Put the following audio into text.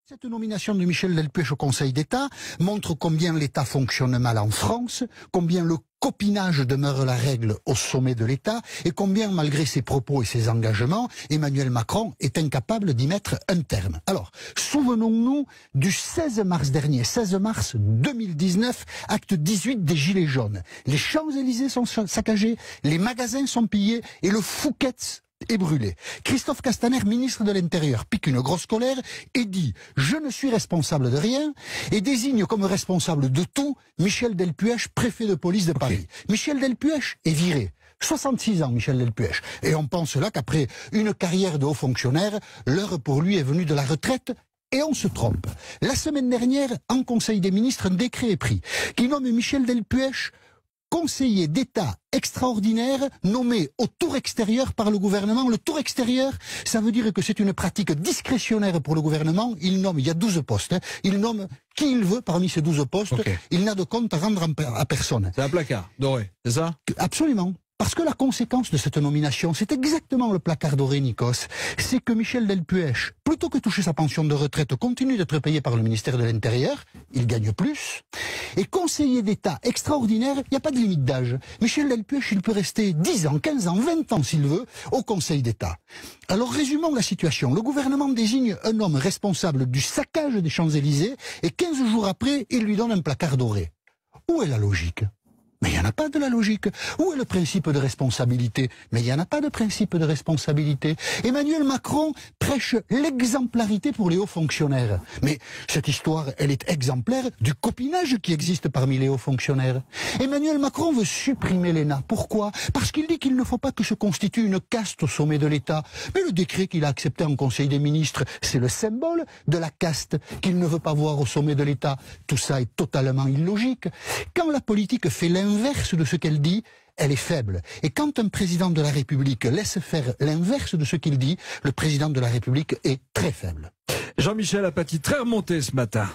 Cette nomination de Michel Delpech au Conseil d'État montre combien l'État fonctionne mal en France, combien le copinage demeure la règle au sommet de l'État et combien, malgré ses propos et ses engagements, Emmanuel Macron est incapable d'y mettre un terme. Alors, souvenons-nous du 16 mars dernier, 16 mars 2019, acte 18 des Gilets jaunes. Les Champs-Élysées sont saccagés, les magasins sont pillés et le Fouquet's est brûlé. Christophe Castaner, ministre de l'Intérieur, pique une grosse colère et dit « Je ne suis responsable de rien » et désigne comme responsable de tout Michel Delpech, préfet de police de Paris. Michel Delpech est viré. 66 ans, Michel Delpech. Et on pense là qu'après une carrière de haut fonctionnaire, l'heure pour lui est venue de la retraite. Et on se trompe. La semaine dernière, en Conseil des ministres, un décret est pris qui nomme Michel Delpech conseiller d'État extraordinaire nommé au tour extérieur par le gouvernement. Le tour extérieur, ça veut dire que c'est une pratique discrétionnaire pour le gouvernement. Il nomme, il y a 12 postes, il nomme qui il veut parmi ces 12 postes. Il n'a de compte à rendre à personne. C'est un placard doré, c'est ça? Absolument. Parce que la conséquence de cette nomination, c'est exactement le placard doré, Nikos. C'est que Michel Delpech, plutôt que toucher sa pension de retraite, continue d'être payé par le ministère de l'Intérieur. Il gagne plus. Et conseiller d'État extraordinaire, il n'y a pas de limite d'âge. Michel Delpech, il peut rester 10 ans, 15 ans, 20 ans s'il veut, au Conseil d'État. Alors résumons la situation. Le gouvernement désigne un homme responsable du saccage des Champs-Élysées et 15 jours après, il lui donne un placard doré. Où est la logique ? Mais il n'y en a pas de la logique. Où est le principe de responsabilité? Mais il n'y en a pas de principe de responsabilité. Emmanuel Macron prêche l'exemplarité pour les hauts fonctionnaires. Mais cette histoire, elle est exemplaire du copinage qui existe parmi les hauts fonctionnaires. Emmanuel Macron veut supprimer l'ENA. Pourquoi? Parce qu'il dit qu'il ne faut pas que se constitue une caste au sommet de l'État. Mais le décret qu'il a accepté en Conseil des ministres, c'est le symbole de la caste qu'il ne veut pas voir au sommet de l'État. Tout ça est totalement illogique. Quand la politique fait l'inverse de ce qu'elle dit, elle est faible. Et quand un président de la République laisse faire l'inverse de ce qu'il dit, le président de la République est très faible. Jean-Michel Apathy, très remonté ce matin.